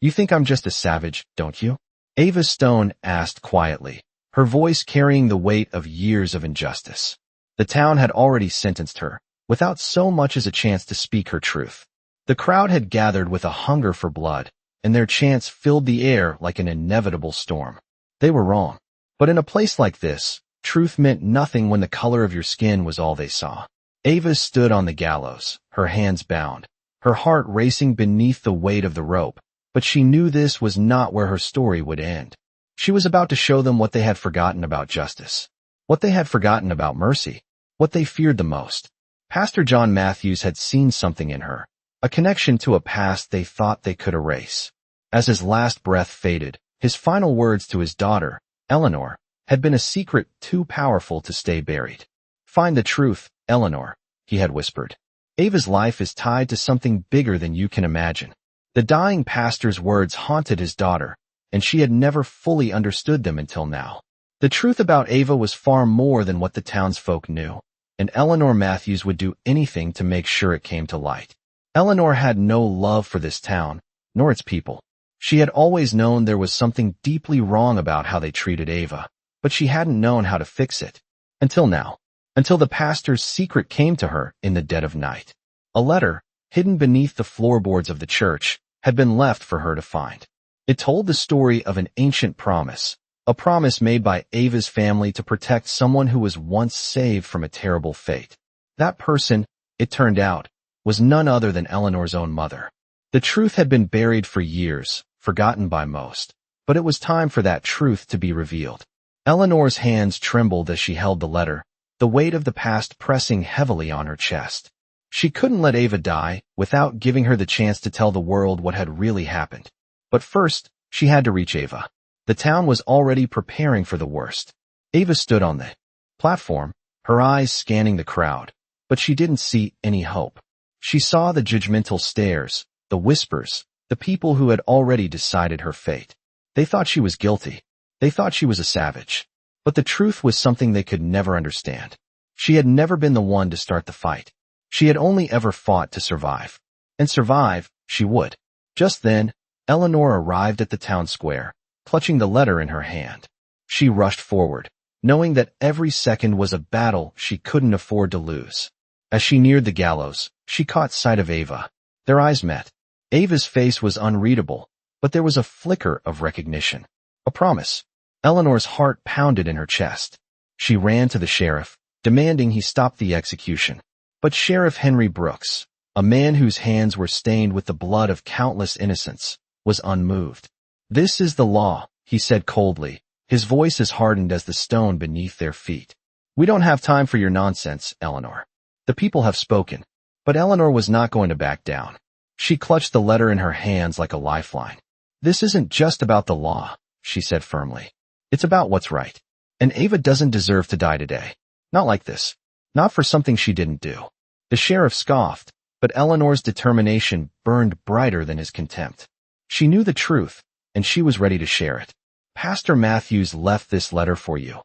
You think I'm just a savage, don't you? Ava Stone asked quietly, her voice carrying the weight of years of injustice. The town had already sentenced her, without so much as a chance to speak her truth. The crowd had gathered with a hunger for blood, and their chants filled the air like an inevitable storm. They were wrong. But in a place like this, truth meant nothing when the color of your skin was all they saw. Ava stood on the gallows, her hands bound, her heart racing beneath the weight of the rope, but she knew this was not where her story would end. She was about to show them what they had forgotten about justice, what they had forgotten about mercy, what they feared the most. Pastor John Matthews had seen something in her, a connection to a past they thought they could erase. As his last breath faded, his final words to his daughter, Eleanor, had been a secret too powerful to stay buried. Find the truth, Eleanor, he had whispered. Ava's life is tied to something bigger than you can imagine. The dying pastor's words haunted his daughter, and she had never fully understood them until now. The truth about Ava was far more than what the townsfolk knew, and Eleanor Matthews would do anything to make sure it came to light. Eleanor had no love for this town, nor its people. She had always known there was something deeply wrong about how they treated Ava, but she hadn't known how to fix it. Until now. Until the pastor's secret came to her in the dead of night. A letter, hidden beneath the floorboards of the church, had been left for her to find. It told the story of an ancient promise, a promise made by Ava's family to protect someone who was once saved from a terrible fate. That person, it turned out, was none other than Eleanor's own mother. The truth had been buried for years, forgotten by most, but it was time for that truth to be revealed. Eleanor's hands trembled as she held the letter, the weight of the past pressing heavily on her chest. She couldn't let Ava die without giving her the chance to tell the world what had really happened. But first, she had to reach Ava. The town was already preparing for the worst. Ava stood on the platform, her eyes scanning the crowd, but she didn't see any hope. She saw the judgmental stares, the whispers, the people who had already decided her fate. They thought she was guilty. They thought she was a savage. But the truth was something they could never understand. She had never been the one to start the fight. She had only ever fought to survive. And survive, she would. Just then, Eleanor arrived at the town square, clutching the letter in her hand. She rushed forward, knowing that every second was a battle she couldn't afford to lose. As she neared the gallows, she caught sight of Ava. Their eyes met. Ava's face was unreadable, but there was a flicker of recognition. A promise. Eleanor's heart pounded in her chest. She ran to the sheriff, demanding he stop the execution. But Sheriff Henry Brooks, a man whose hands were stained with the blood of countless innocents, was unmoved. "This is the law," he said coldly, his voice as hardened as the stone beneath their feet. "We don't have time for your nonsense, Eleanor. The people have spoken." But Eleanor was not going to back down. She clutched the letter in her hands like a lifeline. "This isn't just about the law," she said firmly. "It's about what's right. And Ava doesn't deserve to die today. Not like this. Not for something she didn't do." The sheriff scoffed, but Eleanor's determination burned brighter than his contempt. She knew the truth, and she was ready to share it. "Pastor Matthews left this letter for you,"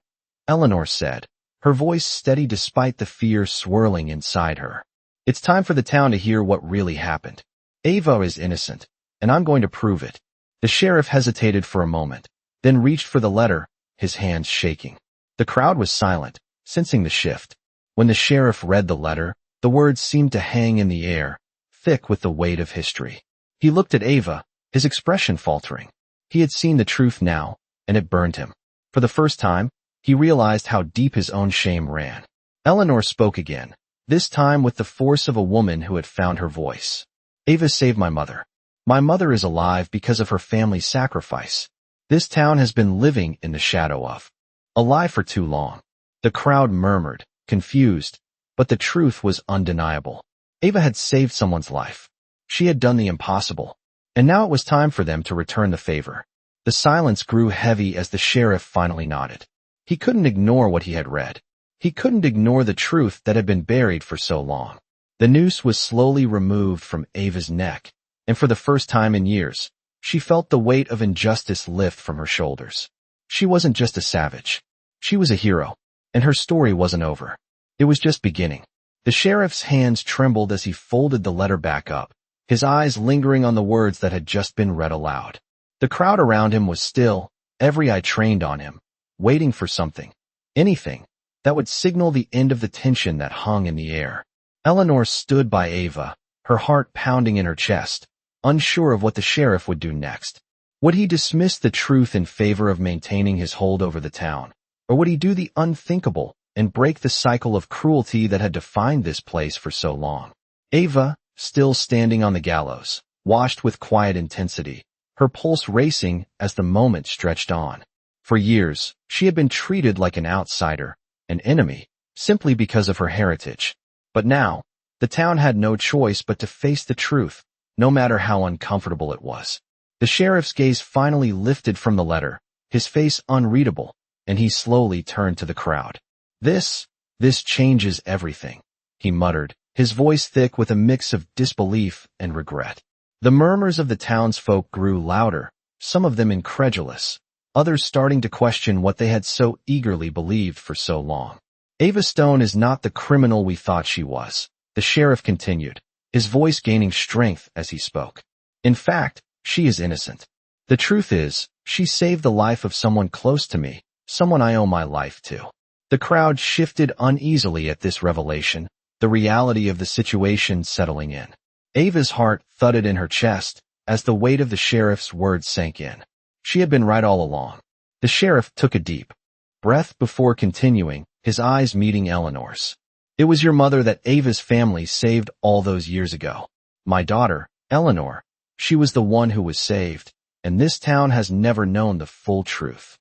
Eleanor said, her voice steady despite the fear swirling inside her. "It's time for the town to hear what really happened. Ava is innocent, and I'm going to prove it." The sheriff hesitated for a moment, then reached for the letter, his hands shaking. The crowd was silent, sensing the shift. When the sheriff read the letter, the words seemed to hang in the air, thick with the weight of history. He looked at Ava, his expression faltering. He had seen the truth now, and it burned him. For the first time, he realized how deep his own shame ran. Eleanor spoke again, this time with the force of a woman who had found her voice. "Ava saved my mother. My mother is alive because of her family's sacrifice. This town has been living in the shadow of a lie for too long." The crowd murmured, confused, but the truth was undeniable. Ava had saved someone's life. She had done the impossible, and now it was time for them to return the favor. The silence grew heavy as the sheriff finally nodded. He couldn't ignore what he had read. He couldn't ignore the truth that had been buried for so long. The noose was slowly removed from Ava's neck, and for the first time in years, she felt the weight of injustice lift from her shoulders. She wasn't just a savage. She was a hero, and her story wasn't over. It was just beginning. The sheriff's hands trembled as he folded the letter back up, his eyes lingering on the words that had just been read aloud. The crowd around him was still, every eye trained on him, waiting for something, anything, that would signal the end of the tension that hung in the air. Eleanor stood by Ava, her heart pounding in her chest, unsure of what the sheriff would do next. Would he dismiss the truth in favor of maintaining his hold over the town? Or would he do the unthinkable and break the cycle of cruelty that had defined this place for so long? Ava, still standing on the gallows, watched with quiet intensity, her pulse racing as the moment stretched on. For years, she had been treated like an outsider, an enemy, simply because of her heritage. But now, the town had no choice but to face the truth, no matter how uncomfortable it was. The sheriff's gaze finally lifted from the letter, his face unreadable, and he slowly turned to the crowd. This changes everything, he muttered, his voice thick with a mix of disbelief and regret. The murmurs of the townsfolk grew louder, some of them incredulous, others starting to question what they had so eagerly believed for so long. Ava Stone is not the criminal we thought she was, the sheriff continued, his voice gaining strength as he spoke. In fact, she is innocent. The truth is, she saved the life of someone close to me, someone I owe my life to. The crowd shifted uneasily at this revelation, the reality of the situation settling in. Ava's heart thudded in her chest as the weight of the sheriff's words sank in. She had been right all along. The sheriff took a deep breath before continuing, his eyes meeting Eleanor's. It was your mother that Ava's family saved all those years ago. My daughter, Eleanor. She was the one who was saved, and this town has never known the full truth.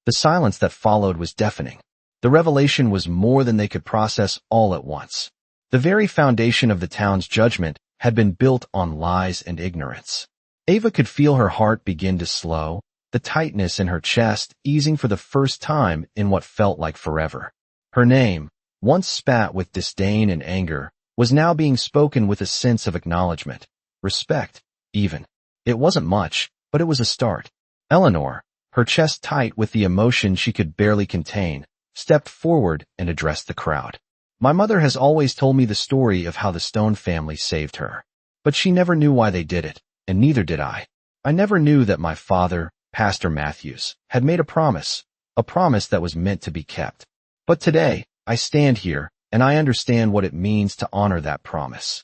The silence that followed was deafening. The revelation was more than they could process all at once. The very foundation of the town's judgment had been built on lies and ignorance. Ava could feel her heart begin to slow, the tightness in her chest easing for the first time in what felt like forever. Her name, once spat with disdain and anger, was now being spoken with a sense of acknowledgement, respect, even. It wasn't much, but it was a start. Eleanor, her chest tight with the emotion she could barely contain, stepped forward and addressed the crowd. My mother has always told me the story of how the Stone family saved her. But she never knew why they did it, and neither did I. I never knew that my father, Pastor Matthews, had made a promise that was meant to be kept. But today, I stand here, and I understand what it means to honor that promise.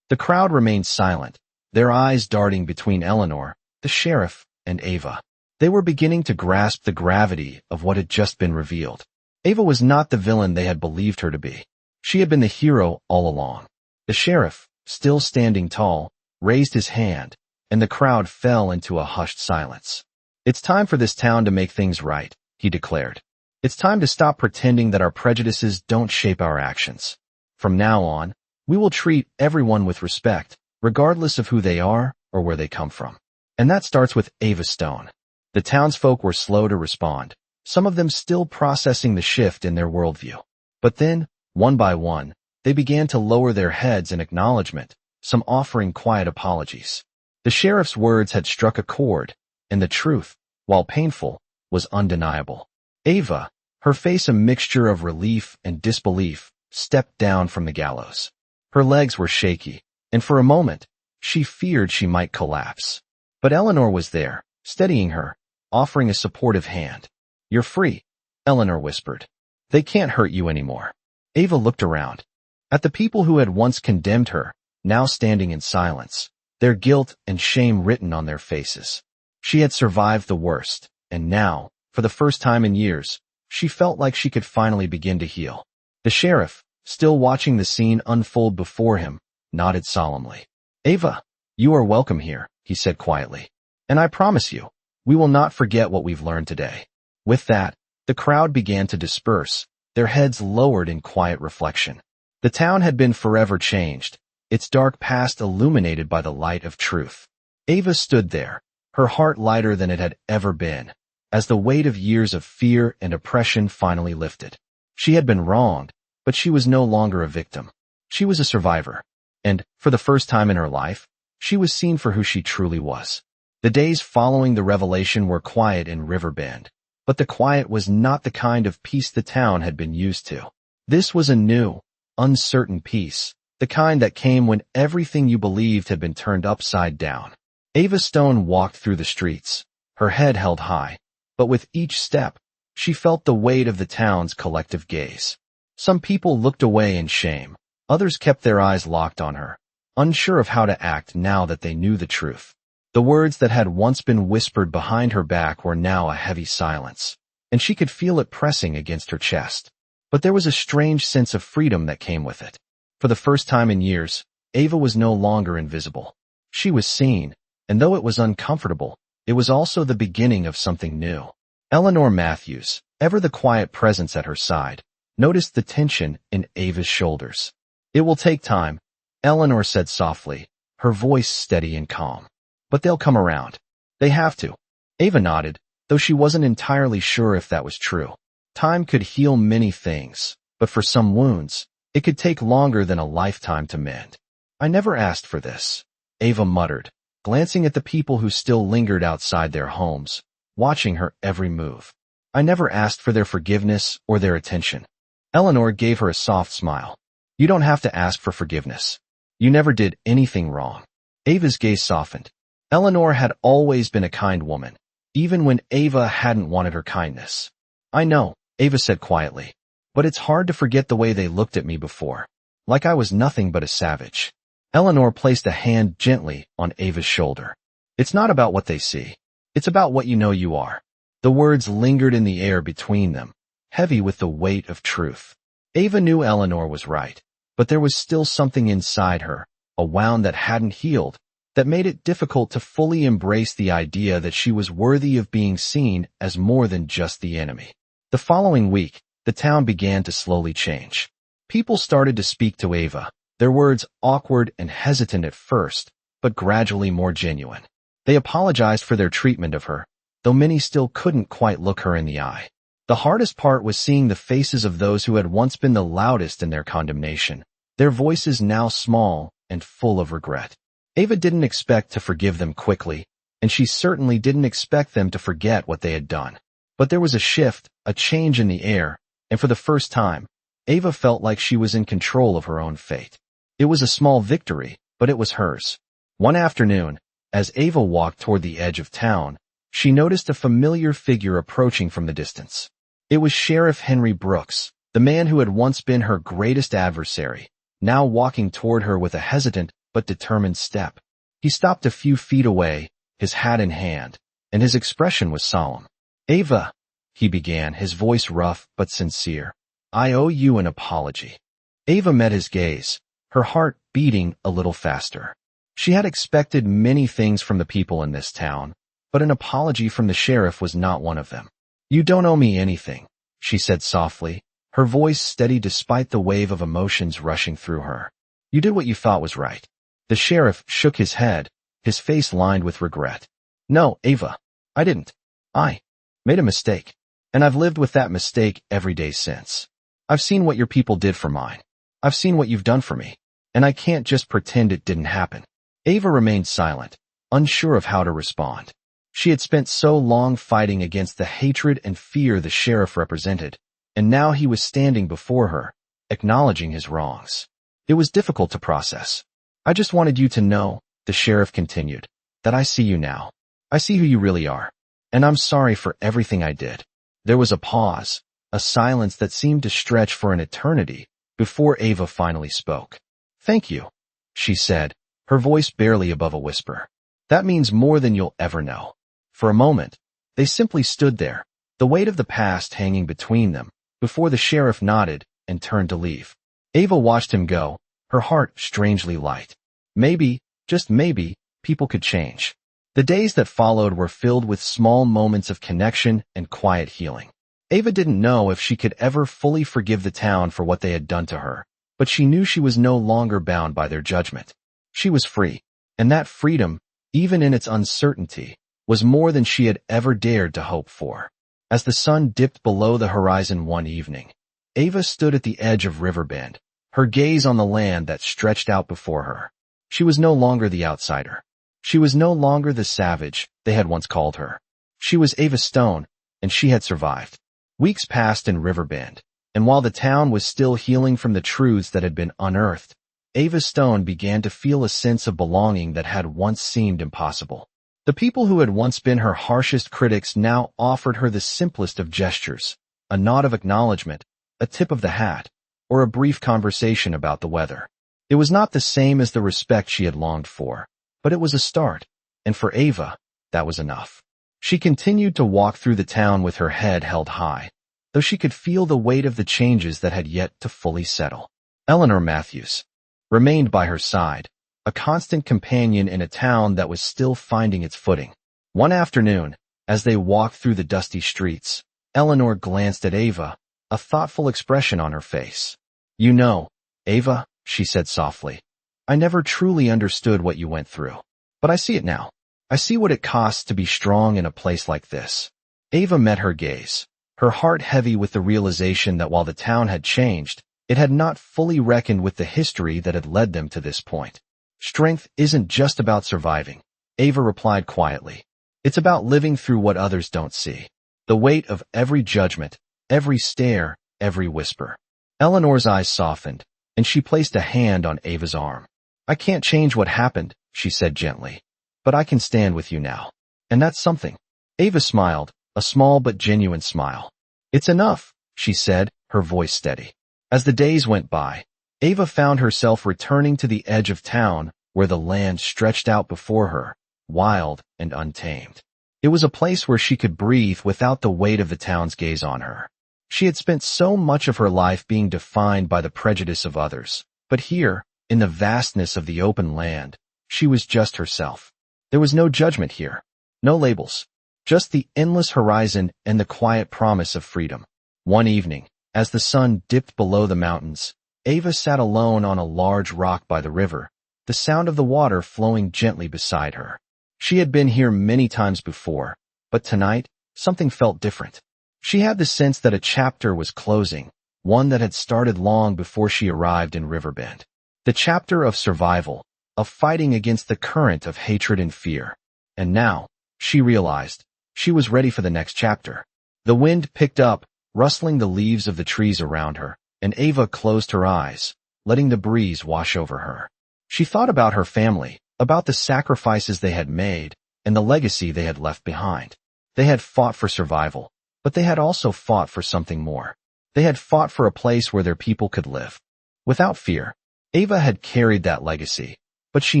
The crowd remained silent, their eyes darting between Eleanor, the sheriff, and Ava. They were beginning to grasp the gravity of what had just been revealed. Ava was not the villain they had believed her to be. She had been the hero all along. The sheriff, still standing tall, raised his hand, and the crowd fell into a hushed silence. It's time for this town to make things right, he declared. It's time to stop pretending that our prejudices don't shape our actions. From now on, we will treat everyone with respect, regardless of who they are or where they come from. And that starts with Ava Stone. The townsfolk were slow to respond, some of them still processing the shift in their worldview. But then, one by one, they began to lower their heads in acknowledgement, some offering quiet apologies. The sheriff's words had struck a chord, and the truth, while painful, was undeniable. Ava, her face a mixture of relief and disbelief, stepped down from the gallows. Her legs were shaky, and for a moment, she feared she might collapse. But Eleanor was there, steadying her, offering a supportive hand. You're free, Eleanor whispered. They can't hurt you anymore. Ava looked around. At the people who had once condemned her, now standing in silence, their guilt and shame written on their faces. She had survived the worst, and now, for the first time in years, she felt like she could finally begin to heal. The sheriff, still watching the scene unfold before him, nodded solemnly. Ava, you are welcome here, he said quietly. And I promise you, we will not forget what we've learned today. With that, the crowd began to disperse, their heads lowered in quiet reflection. The town had been forever changed, its dark past illuminated by the light of truth. Ava stood there, her heart lighter than it had ever been, as the weight of years of fear and oppression finally lifted. She had been wronged, but she was no longer a victim. She was a survivor, and, for the first time in her life, she was seen for who she truly was. The days following the revelation were quiet in Riverbend, but the quiet was not the kind of peace the town had been used to. This was a new, uncertain peace, the kind that came when everything you believed had been turned upside down. Ava Stone walked through the streets, her head held high, but with each step, she felt the weight of the town's collective gaze. Some people looked away in shame, others kept their eyes locked on her, unsure of how to act now that they knew the truth. The words that had once been whispered behind her back were now a heavy silence, and she could feel it pressing against her chest. But there was a strange sense of freedom that came with it. For the first time in years, Ava was no longer invisible. She was seen, and though it was uncomfortable, it was also the beginning of something new. Eleanor Matthews, ever the quiet presence at her side, noticed the tension in Ava's shoulders. "It will take time," Eleanor said softly, her voice steady and calm. "But they'll come around. They have to." Ava nodded, though she wasn't entirely sure if that was true. Time could heal many things, but for some wounds, it could take longer than a lifetime to mend. "I never asked for this," Ava muttered, glancing at the people who still lingered outside their homes, watching her every move. "I never asked for their forgiveness or their attention." Eleanor gave her a soft smile. "You don't have to ask for forgiveness. You never did anything wrong." Ava's gaze softened. Eleanor had always been a kind woman, even when Ava hadn't wanted her kindness. "I know," Ava said quietly, "but it's hard to forget the way they looked at me before, like I was nothing but a savage." Eleanor placed a hand gently on Ava's shoulder. "It's not about what they see. It's about what you know you are." The words lingered in the air between them, heavy with the weight of truth. Ava knew Eleanor was right, but there was still something inside her, a wound that hadn't healed, that made it difficult to fully embrace the idea that she was worthy of being seen as more than just the enemy. The following week, the town began to slowly change. People started to speak to Ava, their words awkward and hesitant at first, but gradually more genuine. They apologized for their treatment of her, though many still couldn't quite look her in the eye. The hardest part was seeing the faces of those who had once been the loudest in their condemnation, their voices now small and full of regret. Ava didn't expect to forgive them quickly, and she certainly didn't expect them to forget what they had done. But there was a shift, a change in the air, and for the first time, Ava felt like she was in control of her own fate. It was a small victory, but it was hers. One afternoon, as Ava walked toward the edge of town, she noticed a familiar figure approaching from the distance. It was Sheriff Henry Brooks, the man who had once been her greatest adversary, now walking toward her with a hesitant but determined step. He stopped a few feet away, his hat in hand, and his expression was solemn. "Ava," he began, his voice rough but sincere, "I owe you an apology." Ava met his gaze, her heart beating a little faster. She had expected many things from the people in this town, but an apology from the sheriff was not one of them. "You don't owe me anything," she said softly, her voice steady despite the wave of emotions rushing through her. "You did what you thought was right." The sheriff shook his head, his face lined with regret. "No, Ava, I didn't. I made a mistake, and I've lived with that mistake every day since. I've seen what your people did for mine. I've seen what you've done for me, and I can't just pretend it didn't happen." Ava remained silent, unsure of how to respond. She had spent so long fighting against the hatred and fear the sheriff represented, and now he was standing before her, acknowledging his wrongs. It was difficult to process. "I just wanted you to know," the sheriff continued, "that I see you now. I see who you really are, and I'm sorry for everything I did." There was a pause, a silence that seemed to stretch for an eternity, before Ava finally spoke. "Thank you," she said, her voice barely above a whisper. "That means more than you'll ever know." For a moment, they simply stood there, the weight of the past hanging between them, before the sheriff nodded and turned to leave. Ava watched him go, her heart strangely light. Maybe, just maybe, people could change. The days that followed were filled with small moments of connection and quiet healing. Ava didn't know if she could ever fully forgive the town for what they had done to her, but she knew she was no longer bound by their judgment. She was free, and that freedom, even in its uncertainty, was more than she had ever dared to hope for. As the sun dipped below the horizon one evening, Ava stood at the edge of Riverbend, her gaze on the land that stretched out before her. She was no longer the outsider. She was no longer the savage they had once called her. She was Ava Stone, and she had survived. Weeks passed in Riverbend, and while the town was still healing from the truths that had been unearthed, Ava Stone began to feel a sense of belonging that had once seemed impossible. The people who had once been her harshest critics now offered her the simplest of gestures, a nod of acknowledgement, a tip of the hat, or a brief conversation about the weather. It was not the same as the respect she had longed for, but it was a start, and for Ava, that was enough. She continued to walk through the town with her head held high, though she could feel the weight of the changes that had yet to fully settle. Eleanor Matthews remained by her side, a constant companion in a town that was still finding its footing. One afternoon, as they walked through the dusty streets, Eleanor glanced at Ava, a thoughtful expression on her face. "You know, Ava," she said softly, "I never truly understood what you went through. But I see it now. I see what it costs to be strong in a place like this." Ava met her gaze, her heart heavy with the realization that while the town had changed, it had not fully reckoned with the history that had led them to this point. "Strength isn't just about surviving," Ava replied quietly. "It's about living through what others don't see. The weight of every judgment, every stare, every whisper." Eleanor's eyes softened, and she placed a hand on Ava's arm. "I can't change what happened," she said gently, "but I can stand with you now. And that's something." Ava smiled, a small but genuine smile. "It's enough," she said, her voice steady. As the days went by, Ava found herself returning to the edge of town where the land stretched out before her, wild and untamed. It was a place where she could breathe without the weight of the town's gaze on her. She had spent so much of her life being defined by the prejudice of others, but here, in the vastness of the open land, she was just herself. There was no judgment here, no labels, just the endless horizon and the quiet promise of freedom. One evening, as the sun dipped below the mountains, Ava sat alone on a large rock by the river, the sound of the water flowing gently beside her. She had been here many times before, but tonight, something felt different. She had the sense that a chapter was closing, one that had started long before she arrived in Riverbend. The chapter of survival, of fighting against the current of hatred and fear. And now, she realized, she was ready for the next chapter. The wind picked up, rustling the leaves of the trees around her, and Ava closed her eyes, letting the breeze wash over her. She thought about her family, about the sacrifices they had made, and the legacy they had left behind. They had fought for survival, but they had also fought for something more. They had fought for a place where their people could live. Without fear, Ava had carried that legacy, but she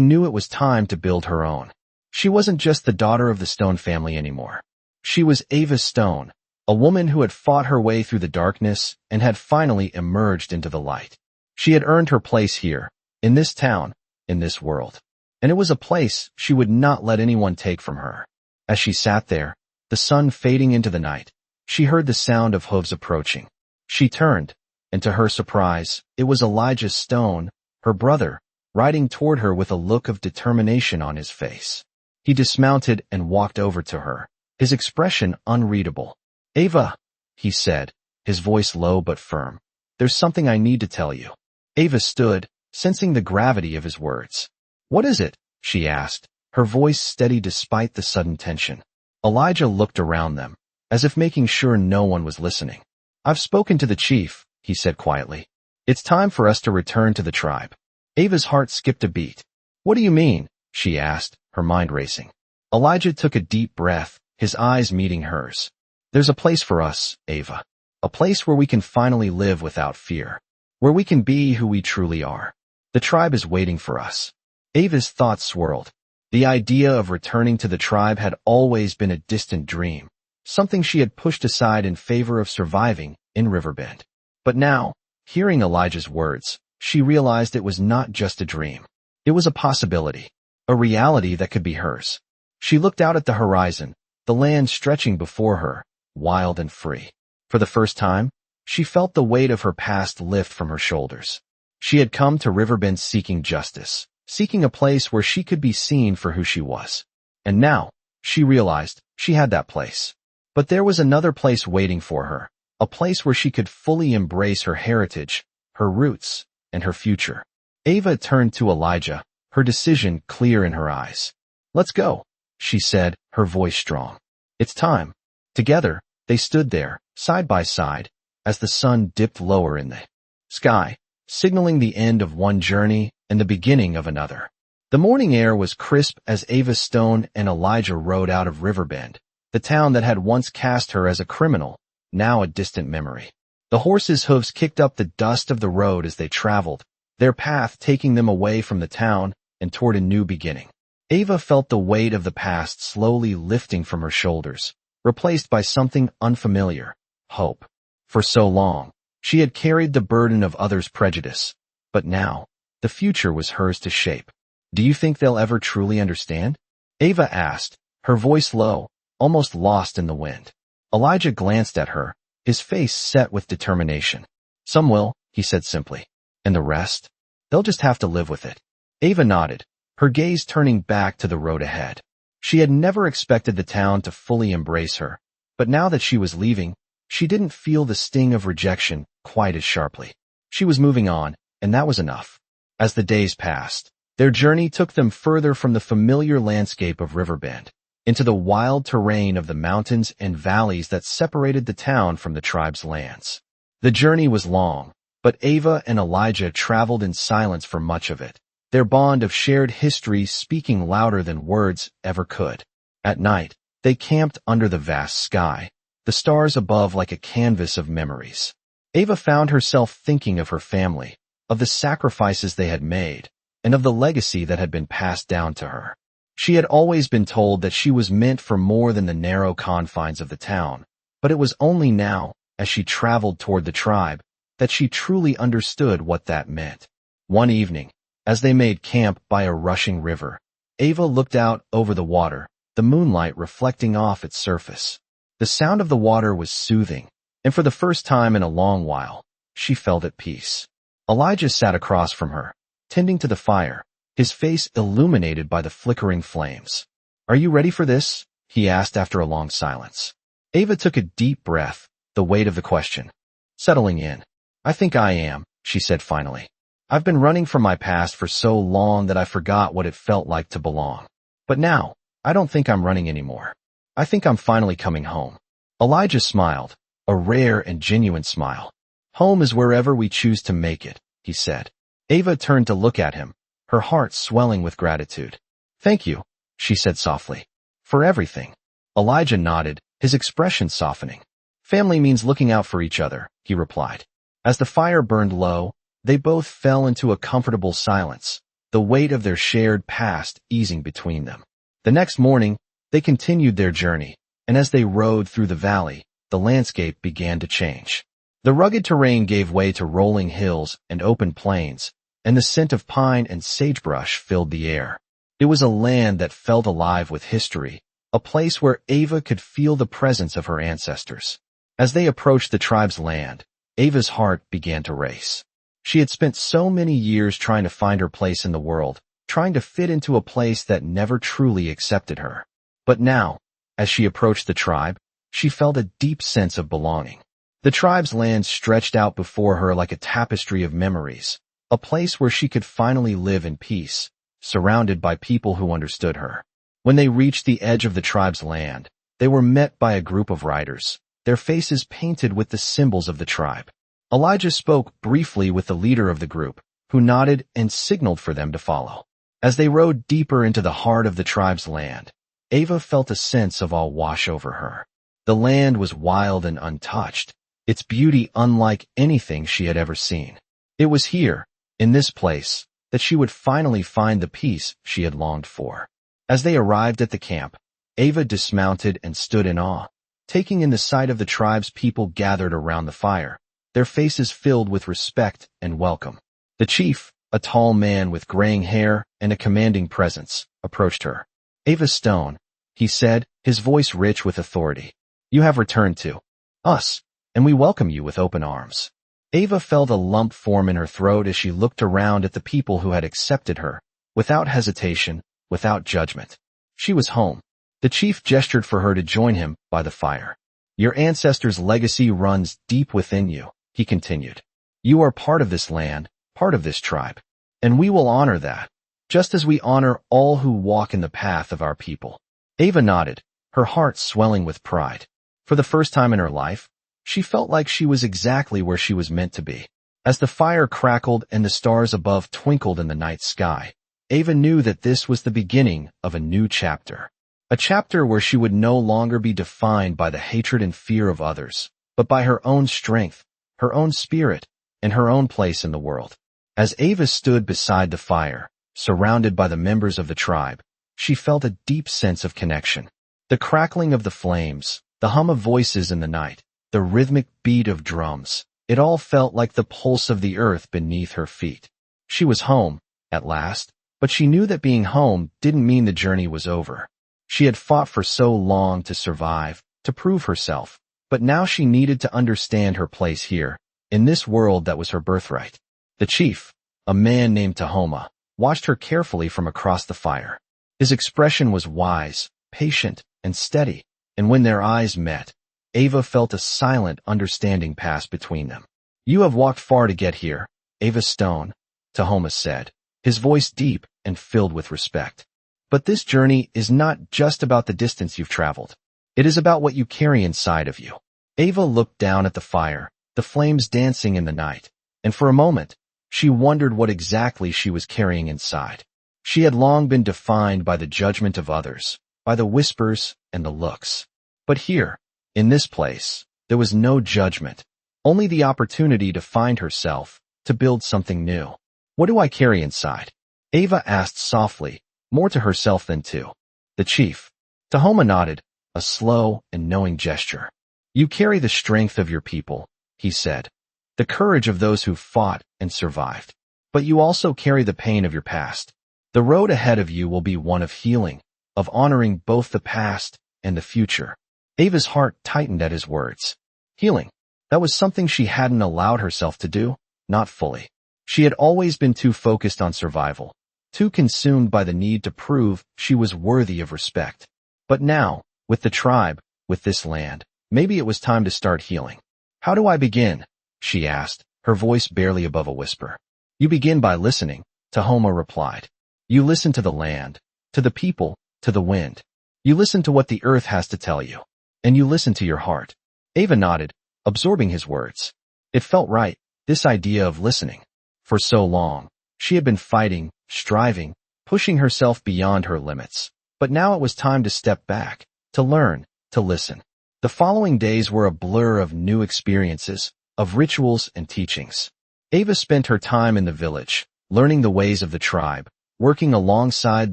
knew it was time to build her own. She wasn't just the daughter of the Stone family anymore. She was Ava Stone, a woman who had fought her way through the darkness and had finally emerged into the light. She had earned her place here, in this town, in this world. And it was a place she would not let anyone take from her. As she sat there, the sun fading into the night, she heard the sound of hooves approaching. She turned, and to her surprise, it was Elijah Stone, her brother, riding toward her with a look of determination on his face. He dismounted and walked over to her, his expression unreadable. "Ava," he said, his voice low but firm, "there's something I need to tell you." Ava stood, sensing the gravity of his words. "What is it?" she asked, her voice steady despite the sudden tension. Elijah looked around them, as if making sure no one was listening. "I've spoken to the chief," he said quietly. "It's time for us to return to the tribe." Ava's heart skipped a beat. "What do you mean?" she asked, her mind racing. Elijah took a deep breath, his eyes meeting hers. "There's a place for us, Ava. A place where we can finally live without fear. Where we can be who we truly are. The tribe is waiting for us." Ava's thoughts swirled. The idea of returning to the tribe had always been a distant dream, something she had pushed aside in favor of surviving in Riverbend. But now, hearing Elijah's words, she realized it was not just a dream. It was a possibility, a reality that could be hers. She looked out at the horizon, the land stretching before her, wild and free. For the first time, she felt the weight of her past lift from her shoulders. She had come to Riverbend seeking justice, seeking a place where she could be seen for who she was. And now, she realized, she had that place. But there was another place waiting for her, a place where she could fully embrace her heritage, her roots, and her future. Ava turned to Elijah, her decision clear in her eyes. "Let's go," she said, her voice strong. "It's time." Together, they stood there, side by side, as the sun dipped lower in the sky, signaling the end of one journey and the beginning of another. The morning air was crisp as Ava Stone and Elijah rode out of Riverbend, the town that had once cast her as a criminal, now a distant memory. The horses' hooves kicked up the dust of the road as they traveled, their path taking them away from the town and toward a new beginning. Ava felt the weight of the past slowly lifting from her shoulders, replaced by something unfamiliar, hope. For so long, she had carried the burden of others' prejudice, but now, the future was hers to shape. Do you think they'll ever truly understand? Ava asked, her voice low, almost lost in the wind. Elijah glanced at her, his face set with determination. Some will, he said simply. And the rest? They'll just have to live with it. Ava nodded, her gaze turning back to the road ahead. She had never expected the town to fully embrace her, but now that she was leaving, she didn't feel the sting of rejection quite as sharply. She was moving on, and that was enough. As the days passed, their journey took them further from the familiar landscape of Riverbend, into the wild terrain of the mountains and valleys that separated the town from the tribe's lands. The journey was long, but Ava and Elijah traveled in silence for much of it, their bond of shared history speaking louder than words ever could. At night, they camped under the vast sky, the stars above like a canvas of memories. Ava found herself thinking of her family, of the sacrifices they had made, and of the legacy that had been passed down to her. She had always been told that she was meant for more than the narrow confines of the town, but it was only now, as she traveled toward the tribe, that she truly understood what that meant. One evening, as they made camp by a rushing river, Ava looked out over the water, the moonlight reflecting off its surface. The sound of the water was soothing, and for the first time in a long while, she felt at peace. Elijah sat across from her, tending to the fire, his face illuminated by the flickering flames. "Are you ready for this?" he asked after a long silence. Ava took a deep breath, the weight of the question settling in. "I think I am," she said finally. "I've been running from my past for so long that I forgot what it felt like to belong. But now, I don't think I'm running anymore. I think I'm finally coming home." Elijah smiled, a rare and genuine smile. "Home is wherever we choose to make it," he said. Ava turned to look at him, her heart swelling with gratitude. "Thank you," she said softly, "for everything." Elijah nodded, his expression softening. "Family means looking out for each other," he replied. As the fire burned low, they both fell into a comfortable silence, the weight of their shared past easing between them. The next morning, they continued their journey, and as they rode through the valley, the landscape began to change. The rugged terrain gave way to rolling hills and open plains, and the scent of pine and sagebrush filled the air. It was a land that felt alive with history, a place where Ava could feel the presence of her ancestors. As they approached the tribe's land, Ava's heart began to race. She had spent so many years trying to find her place in the world, trying to fit into a place that never truly accepted her. But now, as she approached the tribe, she felt a deep sense of belonging. The tribe's land stretched out before her like a tapestry of memories, a place where she could finally live in peace, surrounded by people who understood her. When they reached the edge of the tribe's land, they were met by a group of riders, their faces painted with the symbols of the tribe. Elijah spoke briefly with the leader of the group, who nodded and signaled for them to follow. As they rode deeper into the heart of the tribe's land, Ava felt a sense of awe wash over her. The land was wild and untouched, its beauty unlike anything she had ever seen. It was here, in this place, that she would finally find the peace she had longed for. As they arrived at the camp, Ava dismounted and stood in awe, taking in the sight of the tribe's people gathered around the fire, their faces filled with respect and welcome. The chief, a tall man with graying hair and a commanding presence, approached her. "Ava Stone," he said, his voice rich with authority. "You have returned to us, and we welcome you with open arms." Ava felt a lump form in her throat as she looked around at the people who had accepted her, without hesitation, without judgment. She was home. The chief gestured for her to join him by the fire. "Your ancestors' legacy runs deep within you," he continued. "You are part of this land, part of this tribe, and we will honor that, just as we honor all who walk in the path of our people." Ava nodded, her heart swelling with pride. For the first time in her life, she felt like she was exactly where she was meant to be. As the fire crackled and the stars above twinkled in the night sky, Ava knew that this was the beginning of a new chapter. A chapter where she would no longer be defined by the hatred and fear of others, but by her own strength, her own spirit, and her own place in the world. As Ava stood beside the fire, surrounded by the members of the tribe, she felt a deep sense of connection. The crackling of the flames, the hum of voices in the night, the rhythmic beat of drums, it all felt like the pulse of the earth beneath her feet. She was home, at last, but she knew that being home didn't mean the journey was over. She had fought for so long to survive, to prove herself, but now she needed to understand her place here, in this world that was her birthright. The chief, a man named Tahoma, watched her carefully from across the fire. His expression was wise, patient, and steady, and when their eyes met, Ava felt a silent understanding pass between them. "You have walked far to get here, Ava Stone," Tahoma said, his voice deep and filled with respect. "But this journey is not just about the distance you've traveled. It is about what you carry inside of you." Ava looked down at the fire, the flames dancing in the night, and for a moment, she wondered what exactly she was carrying inside. She had long been defined by the judgment of others, by the whispers and the looks. But here, in this place, there was no judgment, only the opportunity to find herself, to build something new. "What do I carry inside?" Ava asked softly, more to herself than to the chief. Tahoma nodded, a slow and knowing gesture. "You carry the strength of your people," he said, "the courage of those who fought and survived. But you also carry the pain of your past. The road ahead of you will be one of healing, of honoring both the past and the future." Ava's heart tightened at his words. Healing. That was something she hadn't allowed herself to do, not fully. She had always been too focused on survival, too consumed by the need to prove she was worthy of respect. But now, with the tribe, with this land, maybe it was time to start healing. "How do I begin?" she asked, her voice barely above a whisper. "You begin by listening," Tahoma replied. "You listen to the land, to the people, to the wind. You listen to what the earth has to tell you. And you listen to your heart." Ava nodded, absorbing his words. It felt right, this idea of listening. For so long, she had been fighting, striving, pushing herself beyond her limits. But now it was time to step back, to learn, to listen. The following days were a blur of new experiences, of rituals and teachings. Ava spent her time in the village, learning the ways of the tribe, working alongside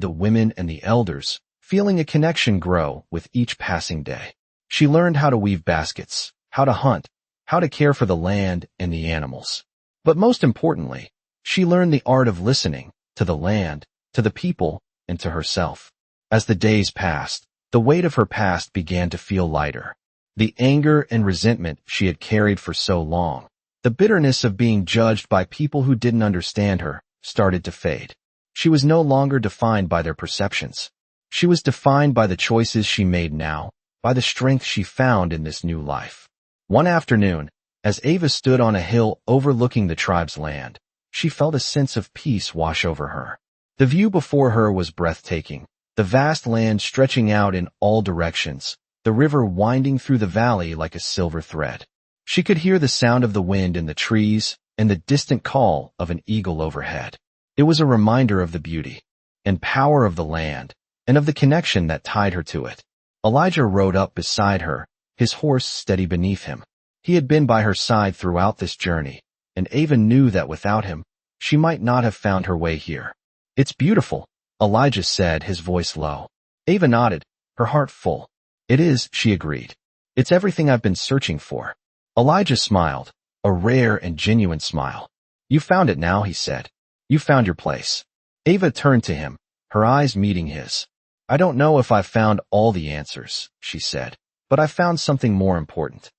the women and the elders, feeling a connection grow with each passing day. She learned how to weave baskets, how to hunt, how to care for the land and the animals. But most importantly, she learned the art of listening, to the land, to the people, and to herself. As the days passed, the weight of her past began to feel lighter. The anger and resentment she had carried for so long, the bitterness of being judged by people who didn't understand her, started to fade. She was no longer defined by their perceptions. She was defined by the choices she made now, by the strength she found in this new life. One afternoon, as Ava stood on a hill overlooking the tribe's land, she felt a sense of peace wash over her. The view before her was breathtaking, the vast land stretching out in all directions, the river winding through the valley like a silver thread. She could hear the sound of the wind in the trees and the distant call of an eagle overhead. It was a reminder of the beauty and power of the land and of the connection that tied her to it. Elijah rode up beside her, his horse steady beneath him. He had been by her side throughout this journey, and Ava knew that without him, she might not have found her way here. "It's beautiful," Elijah said, his voice low. Ava nodded, her heart full. "It is," she agreed. "It's everything I've been searching for." Elijah smiled, a rare and genuine smile. "You found it now," he said. "You found your place." Ava turned to him, her eyes meeting his. "I don't know if I've found all the answers," she said, "but I've found something more important."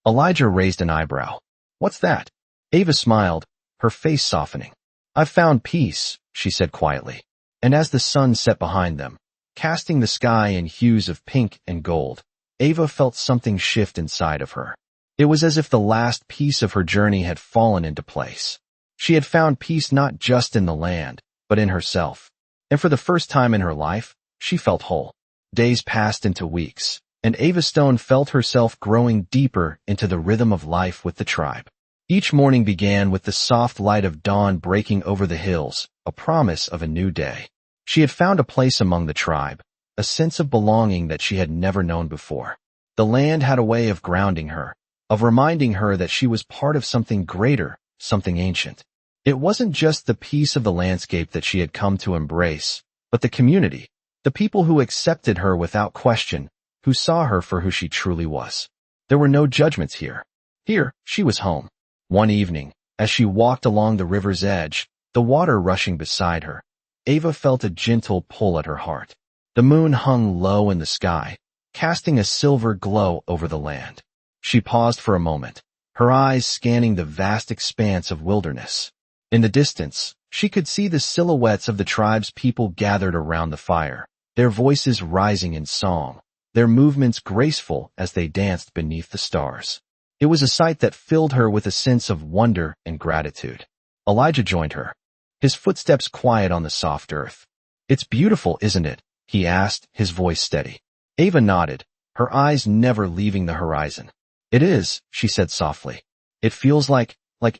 Elijah raised an eyebrow. "What's that?" Ava smiled, her face softening. "I've found peace," she said quietly. And as the sun set behind them, casting the sky in hues of pink and gold, Ava felt something shift inside of her. It was as if the last piece of her journey had fallen into place. She had found peace not just in the land, but in herself. And for the first time in her life, she felt whole. Days passed into weeks, and Ava Stone felt herself growing deeper into the rhythm of life with the tribe. Each morning began with the soft light of dawn breaking over the hills, a promise of a new day. She had found a place among the tribe, a sense of belonging that she had never known before. The land had a way of grounding her, of reminding her that she was part of something greater, something ancient. It wasn't just the peace of the landscape that she had come to embrace, but the community, the people who accepted her without question, who saw her for who she truly was. There were no judgments here. Here, she was home. One evening, as she walked along the river's edge, the water rushing beside her, Ava felt a gentle pull at her heart. The moon hung low in the sky, casting a silver glow over the land. She paused for a moment, her eyes scanning the vast expanse of wilderness. In the distance, she could see the silhouettes of the tribe's people gathered around the fire, their voices rising in song, their movements graceful as they danced beneath the stars. It was a sight that filled her with a sense of wonder and gratitude. Elijah joined her, his footsteps quiet on the soft earth. "It's beautiful, isn't it?" he asked, his voice steady. Ava nodded, her eyes never leaving the horizon. "It is," she said softly. "It feels like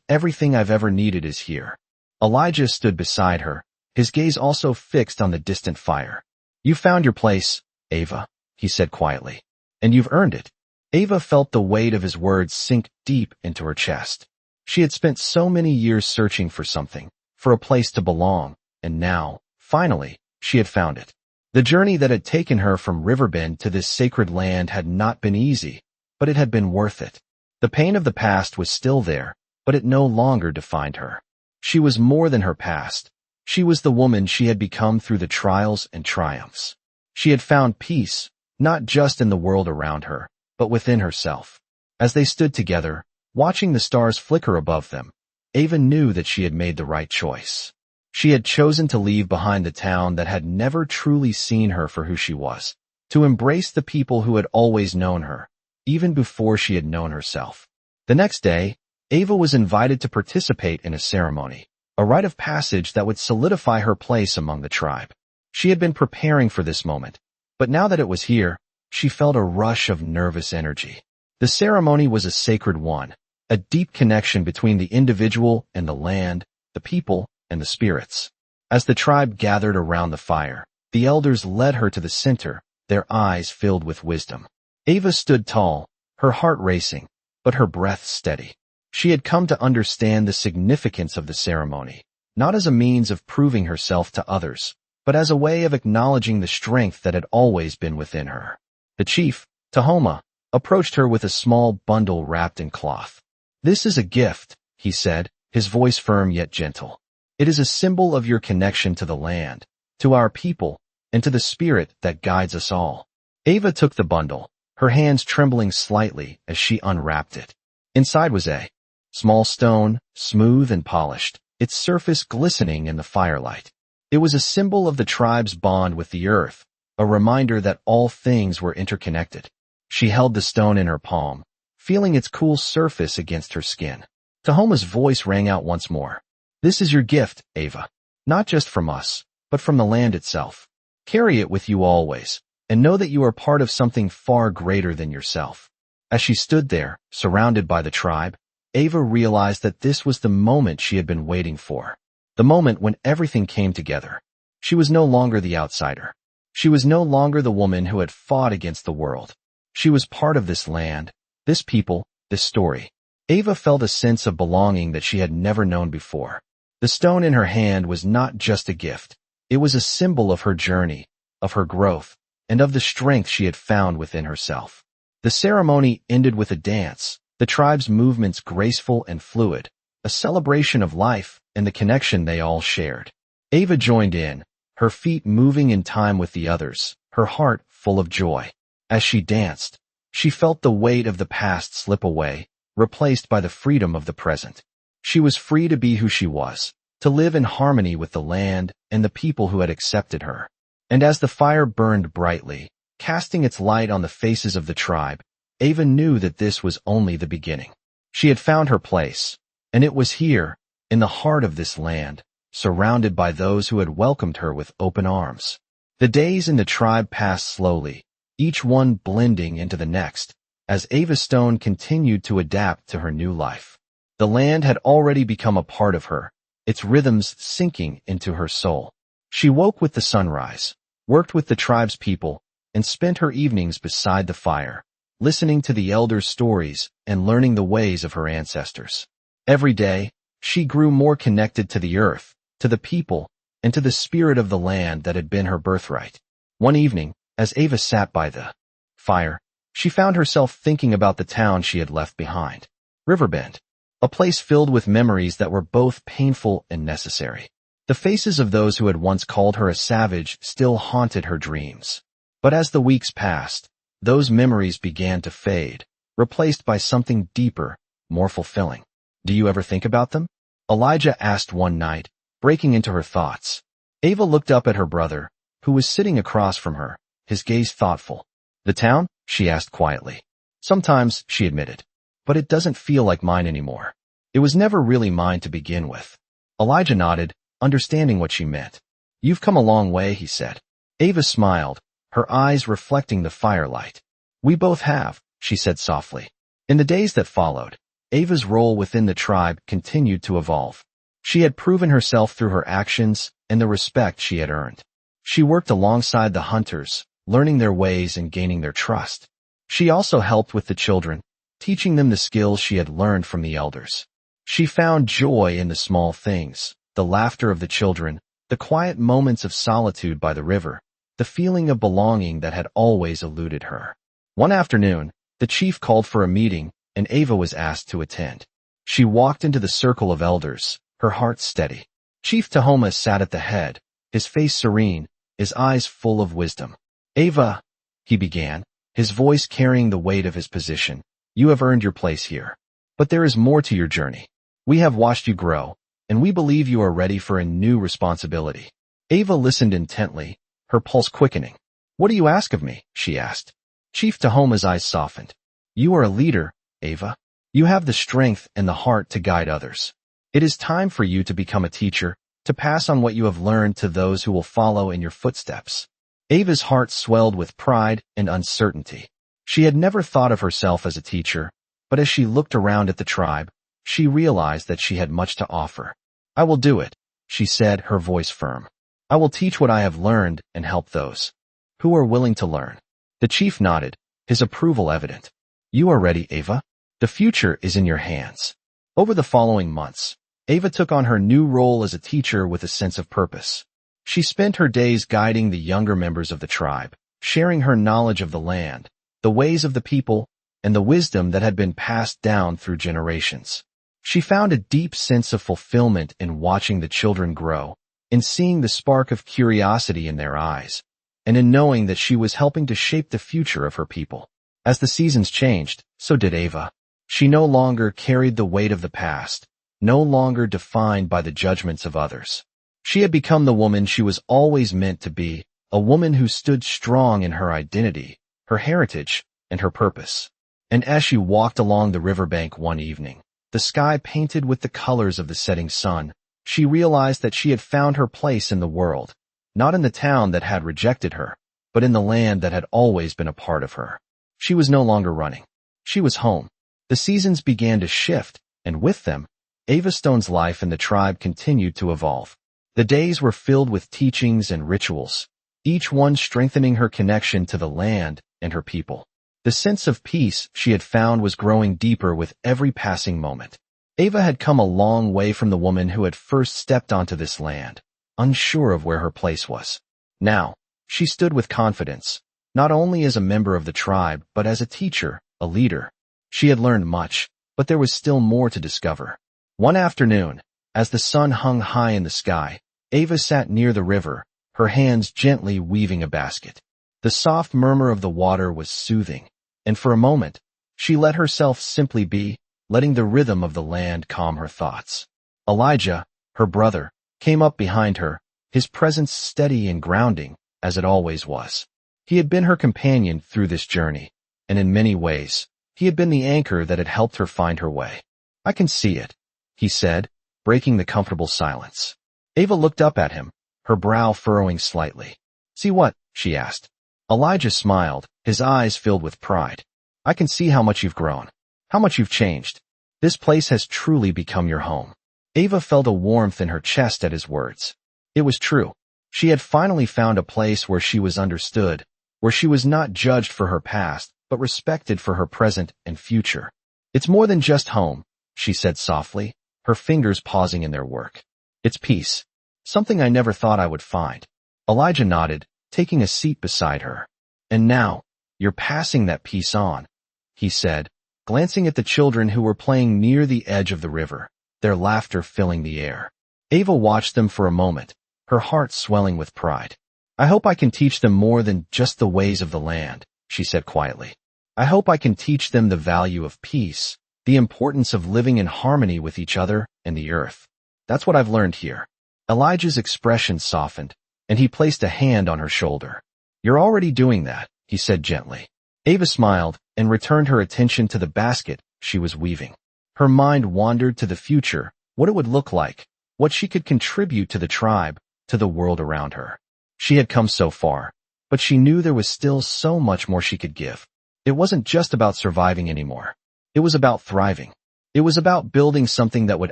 everything I've ever needed is here." Elijah stood beside her, his gaze also fixed on the distant fire. "You found your place, Ava," he said quietly. "And you've earned it." Ava felt the weight of his words sink deep into her chest. She had spent so many years searching for something, for a place to belong, and now, finally, she had found it. The journey that had taken her from Riverbend to this sacred land had not been easy, but it had been worth it. The pain of the past was still there, but it no longer defined her. She was more than her past. She was the woman she had become through the trials and triumphs. She had found peace, not just in the world around her, but within herself. As they stood together, watching the stars flicker above them, Ava knew that she had made the right choice. She had chosen to leave behind the town that had never truly seen her for who she was, to embrace the people who had always known her, even before she had known herself. The next day, Ava was invited to participate in a ceremony, a rite of passage that would solidify her place among the tribe. She had been preparing for this moment, but now that it was here, she felt a rush of nervous energy. The ceremony was a sacred one, a deep connection between the individual and the land, the people and the spirits. As the tribe gathered around the fire, the elders led her to the center, their eyes filled with wisdom. Ava stood tall, her heart racing, but her breath steady. She had come to understand the significance of the ceremony, not as a means of proving herself to others, but as a way of acknowledging the strength that had always been within her. The chief, Tahoma, approached her with a small bundle wrapped in cloth. "This is a gift," he said, his voice firm yet gentle. "It is a symbol of your connection to the land, to our people, and to the spirit that guides us all." Ava took the bundle, her hands trembling slightly as she unwrapped it. Inside was a small stone, smooth and polished, its surface glistening in the firelight. It was a symbol of the tribe's bond with the earth, a reminder that all things were interconnected. She held the stone in her palm, feeling its cool surface against her skin. Tahoma's voice rang out once more. "This is your gift, Ava. Not just from us, but from the land itself. Carry it with you always, and know that you are part of something far greater than yourself." As she stood there, surrounded by the tribe, Ava realized that this was the moment she had been waiting for. The moment when everything came together. She was no longer the outsider. She was no longer the woman who had fought against the world. She was part of this land, this people, this story. Ava felt a sense of belonging that she had never known before. The stone in her hand was not just a gift. It was a symbol of her journey, of her growth, and of the strength she had found within herself. The ceremony ended with a dance, the tribe's movements graceful and fluid, a celebration of life and the connection they all shared. Ava joined in, her feet moving in time with the others, her heart full of joy. As she danced, she felt the weight of the past slip away, replaced by the freedom of the present. She was free to be who she was, to live in harmony with the land and the people who had accepted her. And as the fire burned brightly, casting its light on the faces of the tribe, Ava knew that this was only the beginning. She had found her place, and it was here, in the heart of this land, surrounded by those who had welcomed her with open arms. The days in the tribe passed slowly, each one blending into the next, as Ava Stone continued to adapt to her new life. The land had already become a part of her, its rhythms sinking into her soul. She woke with the sunrise, worked with the tribe's people, and spent her evenings beside the fire, listening to the elders' stories and learning the ways of her ancestors. Every day, she grew more connected to the earth, to the people, and to the spirit of the land that had been her birthright. One evening, as Ava sat by the fire, she found herself thinking about the town she had left behind. Riverbend. A place filled with memories that were both painful and necessary. The faces of those who had once called her a savage still haunted her dreams. But as the weeks passed, those memories began to fade, replaced by something deeper, more fulfilling. Do you ever think about them? Elijah asked one night, breaking into her thoughts. Ava looked up at her brother, who was sitting across from her, his gaze thoughtful. The town? She asked quietly. Sometimes, she admitted. But it doesn't feel like mine anymore. It was never really mine to begin with. Elijah nodded, understanding what she meant. You've come a long way, he said. Ava smiled, her eyes reflecting the firelight. We both have, she said softly. In the days that followed, Ava's role within the tribe continued to evolve. She had proven herself through her actions and the respect she had earned. She worked alongside the hunters, learning their ways and gaining their trust. She also helped with the children, teaching them the skills she had learned from the elders. She found joy in the small things, the laughter of the children, the quiet moments of solitude by the river, the feeling of belonging that had always eluded her. One afternoon, the chief called for a meeting, and Ava was asked to attend. She walked into the circle of elders, her heart steady. Chief Tahoma sat at the head, his face serene, his eyes full of wisdom. Ava, he began, his voice carrying the weight of his position. You have earned your place here. But there is more to your journey. We have watched you grow, and we believe you are ready for a new responsibility. Ava listened intently, her pulse quickening. What do you ask of me? She asked. Chief Tahoma's eyes softened. You are a leader, Ava. You have the strength and the heart to guide others. It is time for you to become a teacher, to pass on what you have learned to those who will follow in your footsteps. Ava's heart swelled with pride and uncertainty. She had never thought of herself as a teacher, but as she looked around at the tribe, she realized that she had much to offer. I will do it, she said, her voice firm. I will teach what I have learned and help those who are willing to learn. The chief nodded, his approval evident. You are ready, Ava. The future is in your hands. Over the following months, Ava took on her new role as a teacher with a sense of purpose. She spent her days guiding the younger members of the tribe, sharing her knowledge of the land, the ways of the people, and the wisdom that had been passed down through generations. She found a deep sense of fulfillment in watching the children grow, in seeing the spark of curiosity in their eyes, and in knowing that she was helping to shape the future of her people. As the seasons changed, so did Ava. She no longer carried the weight of the past, no longer defined by the judgments of others. She had become the woman she was always meant to be, a woman who stood strong in her identity, her heritage, and her purpose. And as she walked along the riverbank one evening, the sky painted with the colors of the setting sun, she realized that she had found her place in the world, not in the town that had rejected her, but in the land that had always been a part of her. She was no longer running. She was home. The seasons began to shift, and with them, Ava Stone's life in the tribe continued to evolve. The days were filled with teachings and rituals, each one strengthening her connection to the land and her people. The sense of peace she had found was growing deeper with every passing moment. Ava had come a long way from the woman who had first stepped onto this land, unsure of where her place was. Now, she stood with confidence, not only as a member of the tribe, but as a teacher, a leader. She had learned much, but there was still more to discover. One afternoon, as the sun hung high in the sky, Ava sat near the river, her hands gently weaving a basket. The soft murmur of the water was soothing, and for a moment, she let herself simply be, letting the rhythm of the land calm her thoughts. Elijah, her brother, came up behind her, his presence steady and grounding, as it always was. He had been her companion through this journey, and in many ways, he had been the anchor that had helped her find her way. I can see it, he said, breaking the comfortable silence. Ava looked up at him, her brow furrowing slightly. See what? She asked. Elijah smiled, his eyes filled with pride. I can see how much you've grown, how much you've changed. This place has truly become your home. Ava felt a warmth in her chest at his words. It was true. She had finally found a place where she was understood, where she was not judged for her past, but respected for her present and future. It's more than just home, she said softly, her fingers pausing in their work. It's peace. Something I never thought I would find. Elijah nodded, taking a seat beside her. And now, you're passing that peace on, he said, glancing at the children who were playing near the edge of the river, their laughter filling the air. Ava watched them for a moment, her heart swelling with pride. I hope I can teach them more than just the ways of the land, she said quietly. I hope I can teach them the value of peace, the importance of living in harmony with each other and the earth. That's what I've learned here. Elijah's expression softened, and he placed a hand on her shoulder. You're already doing that, he said gently. Ava smiled and returned her attention to the basket she was weaving. Her mind wandered to the future, what it would look like, what she could contribute to the tribe, to the world around her. She had come so far, but she knew there was still so much more she could give. It wasn't just about surviving anymore. It was about thriving. It was about building something that would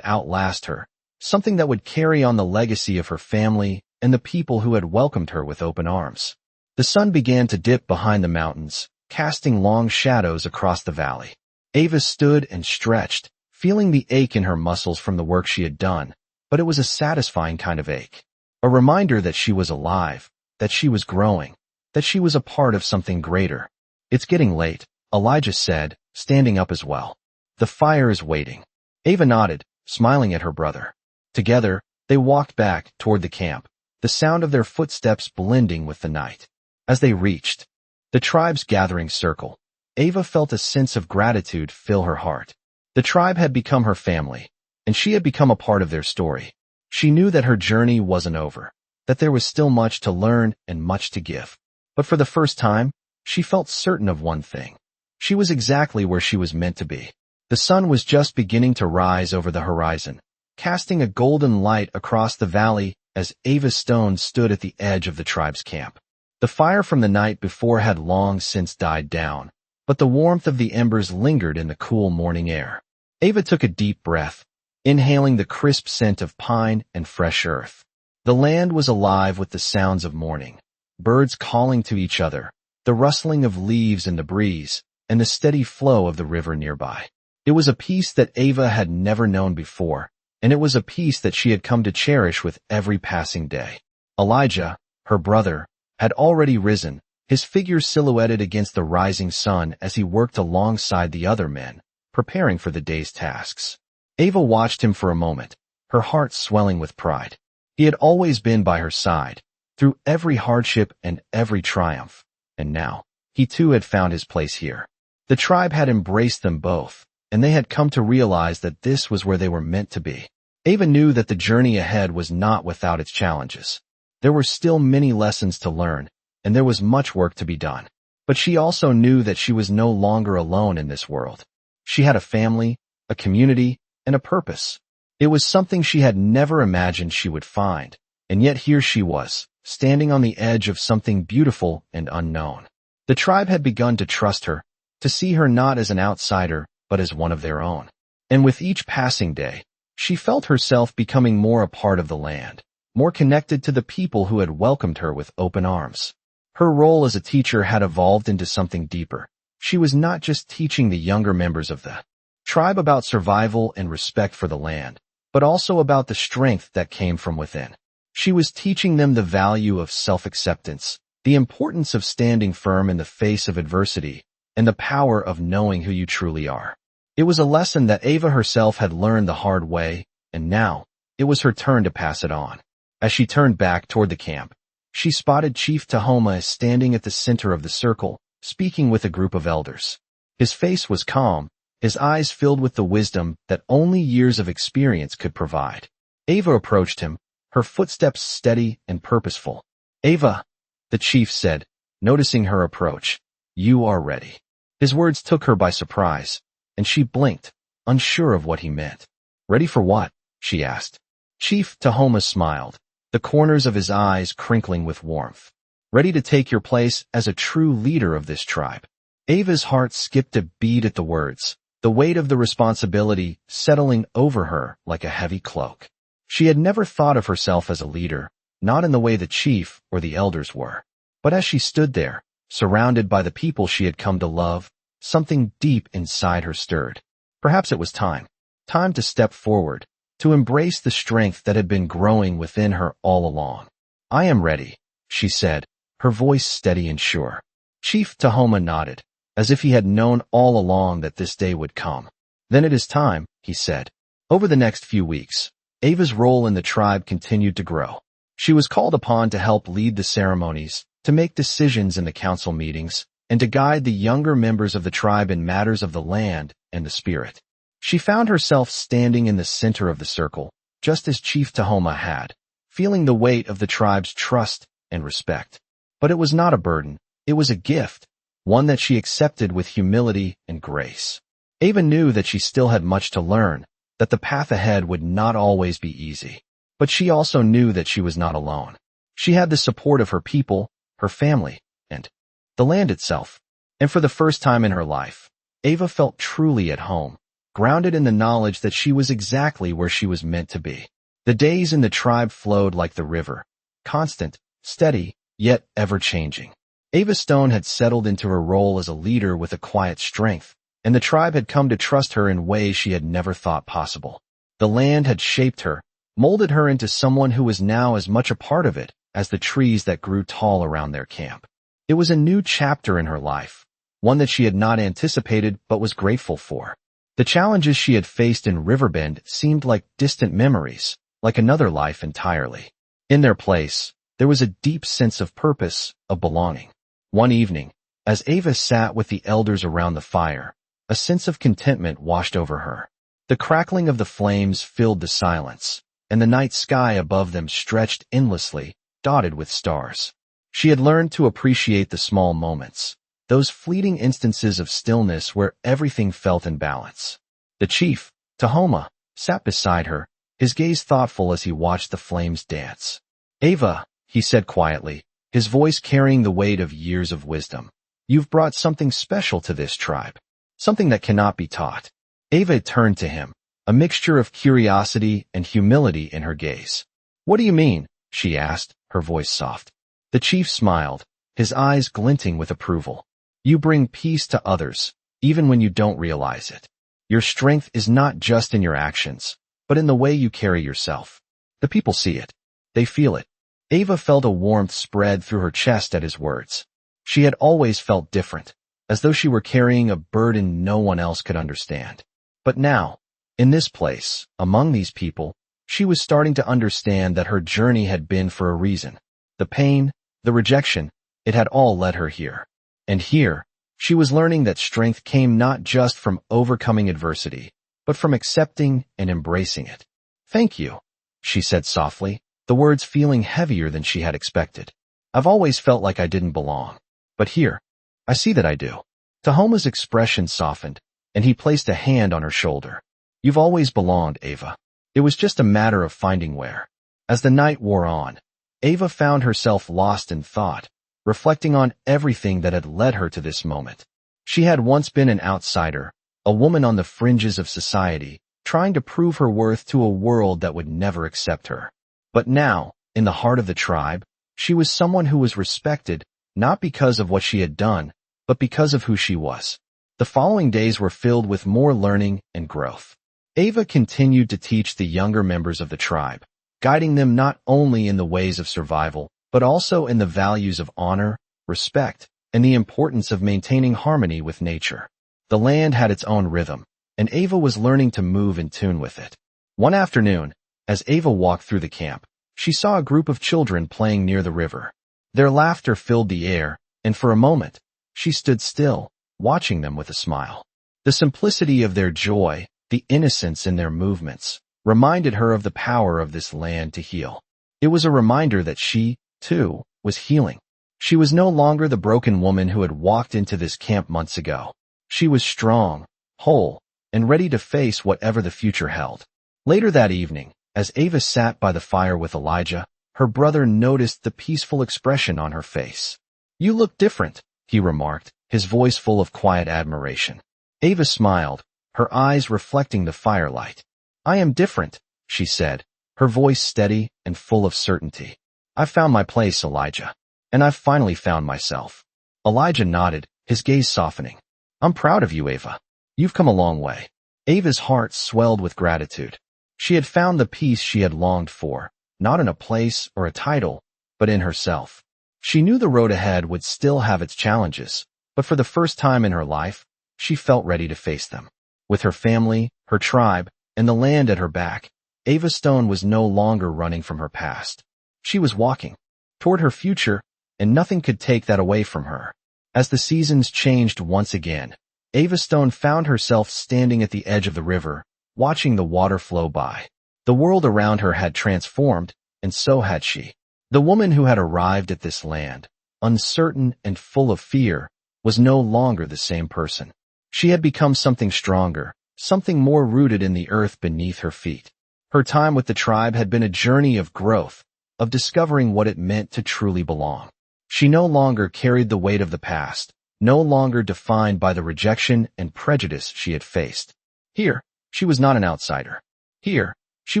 outlast her, something that would carry on the legacy of her family and the people who had welcomed her with open arms. The sun began to dip behind the mountains, casting long shadows across the valley. Ava stood and stretched, feeling the ache in her muscles from the work she had done, but it was a satisfying kind of ache. A reminder that she was alive, that she was growing, that she was a part of something greater. It's getting late, Elijah said, standing up as well. The fire is waiting. Ava nodded, smiling at her brother. Together, they walked back toward the camp, the sound of their footsteps blending with the night. As they reached the tribe's gathering circle, Ava felt a sense of gratitude fill her heart. The tribe had become her family, and she had become a part of their story. She knew that her journey wasn't over, that there was still much to learn and much to give. But for the first time, she felt certain of one thing. She was exactly where she was meant to be. The sun was just beginning to rise over the horizon, casting a golden light across the valley as Ava Stone stood at the edge of the tribe's camp. The fire from the night before had long since died down, but the warmth of the embers lingered in the cool morning air. Ava took a deep breath, inhaling the crisp scent of pine and fresh earth. The land was alive with the sounds of morning, birds calling to each other, the rustling of leaves in the breeze, and the steady flow of the river nearby. It was a peace that Ava had never known before, and it was a peace that she had come to cherish with every passing day. Elijah, her brother, had already risen, his figure silhouetted against the rising sun as he worked alongside the other men, preparing for the day's tasks. Ava watched him for a moment, her heart swelling with pride. He had always been by her side, through every hardship and every triumph, and now, he too had found his place here. The tribe had embraced them both, and they had come to realize that this was where they were meant to be. Ava knew that the journey ahead was not without its challenges. There were still many lessons to learn, and there was much work to be done. But she also knew that she was no longer alone in this world. She had a family, a community, and a purpose. It was something she had never imagined she would find, and yet here she was, standing on the edge of something beautiful and unknown. The tribe had begun to trust her, to see her not as an outsider, but as one of their own. And with each passing day, she felt herself becoming more a part of the land, more connected to the people who had welcomed her with open arms. Her role as a teacher had evolved into something deeper. She was not just teaching the younger members of the tribe about survival and respect for the land, but also about the strength that came from within. She was teaching them the value of self-acceptance, the importance of standing firm in the face of adversity, and the power of knowing who you truly are. It was a lesson that Ava herself had learned the hard way, and now, it was her turn to pass it on. As she turned back toward the camp, she spotted Chief Tahoma standing at the center of the circle, speaking with a group of elders. His face was calm, his eyes filled with the wisdom that only years of experience could provide. Ava approached him, her footsteps steady and purposeful. "Ava," the chief said, noticing her approach, "you are ready." His words took her by surprise, and she blinked, unsure of what he meant. "Ready for what?" she asked. Chief Tahoma smiled, the corners of his eyes crinkling with warmth. "Ready to take your place as a true leader of this tribe." Ava's heart skipped a beat at the words, the weight of the responsibility settling over her like a heavy cloak. She had never thought of herself as a leader, not in the way the chief or the elders were. But as she stood there, surrounded by the people she had come to love, something deep inside her stirred. Perhaps it was time. Time to step forward, to embrace the strength that had been growing within her all along. "I am ready," she said, her voice steady and sure. Chief Tahoma nodded, as if he had known all along that this day would come. "Then it is time," he said. Over the next few weeks, Ava's role in the tribe continued to grow. She was called upon to help lead the ceremonies, to make decisions in the council meetings, and to guide the younger members of the tribe in matters of the land and the spirit. She found herself standing in the center of the circle, just as Chief Tahoma had, feeling the weight of the tribe's trust and respect. But it was not a burden, it was a gift, one that she accepted with humility and grace. Ava knew that she still had much to learn, that the path ahead would not always be easy. But she also knew that she was not alone. She had the support of her people, her family, and the land itself. And for the first time in her life, Ava felt truly at home, grounded in the knowledge that she was exactly where she was meant to be. The days in the tribe flowed like the river, constant, steady, yet ever-changing. Ava Stone had settled into her role as a leader with a quiet strength, and the tribe had come to trust her in ways she had never thought possible. The land had shaped her, molded her into someone who was now as much a part of it as the trees that grew tall around their camp. It was a new chapter in her life, one that she had not anticipated but was grateful for. The challenges she had faced in Riverbend seemed like distant memories, like another life entirely. In their place, there was a deep sense of purpose, of belonging. One evening, as Ava sat with the elders around the fire, a sense of contentment washed over her. The crackling of the flames filled the silence, and the night sky above them stretched endlessly, dotted with stars. She had learned to appreciate the small moments, those fleeting instances of stillness where everything felt in balance. The chief, Tahoma, sat beside her, his gaze thoughtful as he watched the flames dance. "Ava," he said quietly, his voice carrying the weight of years of wisdom, "you've brought something special to this tribe, something that cannot be taught." Ava turned to him, a mixture of curiosity and humility in her gaze. "What do you mean?" she asked, her voice soft. The chief smiled, his eyes glinting with approval. "You bring peace to others, even when you don't realize it. Your strength is not just in your actions, but in the way you carry yourself. The people see it. They feel it." Ava felt a warmth spread through her chest at his words. She had always felt different, as though she were carrying a burden no one else could understand. But now, in this place, among these people, she was starting to understand that her journey had been for a reason. The pain, the rejection, it had all led her here. And here, she was learning that strength came not just from overcoming adversity, but from accepting and embracing it. "Thank you," she said softly, the words feeling heavier than she had expected. "I've always felt like I didn't belong. But here, I see that I do." Tahoma's expression softened, and he placed a hand on her shoulder. "You've always belonged, Ava. It was just a matter of finding where." As the night wore on, Ava found herself lost in thought, reflecting on everything that had led her to this moment. She had once been an outsider, a woman on the fringes of society, trying to prove her worth to a world that would never accept her. But now, in the heart of the tribe, she was someone who was respected, not because of what she had done, but because of who she was. The following days were filled with more learning and growth. Ava continued to teach the younger members of the tribe, guiding them not only in the ways of survival, but also in the values of honor, respect, and the importance of maintaining harmony with nature. The land had its own rhythm, and Ava was learning to move in tune with it. One afternoon, as Ava walked through the camp, she saw a group of children playing near the river. Their laughter filled the air, and for a moment, she stood still, watching them with a smile. The simplicity of their joy, the innocence in their movements, reminded her of the power of this land to heal. It was a reminder that she, too, was healing. She was no longer the broken woman who had walked into this camp months ago. She was strong, whole, and ready to face whatever the future held. Later that evening, as Ava sat by the fire with Elijah, her brother noticed the peaceful expression on her face. "You look different," he remarked, his voice full of quiet admiration. Ava smiled, her eyes reflecting the firelight. "I am different," she said, her voice steady and full of certainty. "I've found my place, Elijah. And I've finally found myself." Elijah nodded, his gaze softening. "I'm proud of you, Ava. You've come a long way." Ava's heart swelled with gratitude. She had found the peace she had longed for, not in a place or a title, but in herself. She knew the road ahead would still have its challenges, but for the first time in her life, she felt ready to face them. With her family, her tribe, and the land at her back, Ava Stone was no longer running from her past. She was walking toward her future, and nothing could take that away from her. As the seasons changed once again, Ava Stone found herself standing at the edge of the river, watching the water flow by. The world around her had transformed, and so had she. The woman who had arrived at this land, uncertain and full of fear, was no longer the same person. She had become something stronger, something more rooted in the earth beneath her feet. Her time with the tribe had been a journey of growth, of discovering what it meant to truly belong. She no longer carried the weight of the past, no longer defined by the rejection and prejudice she had faced. Here, she was not an outsider. Here, she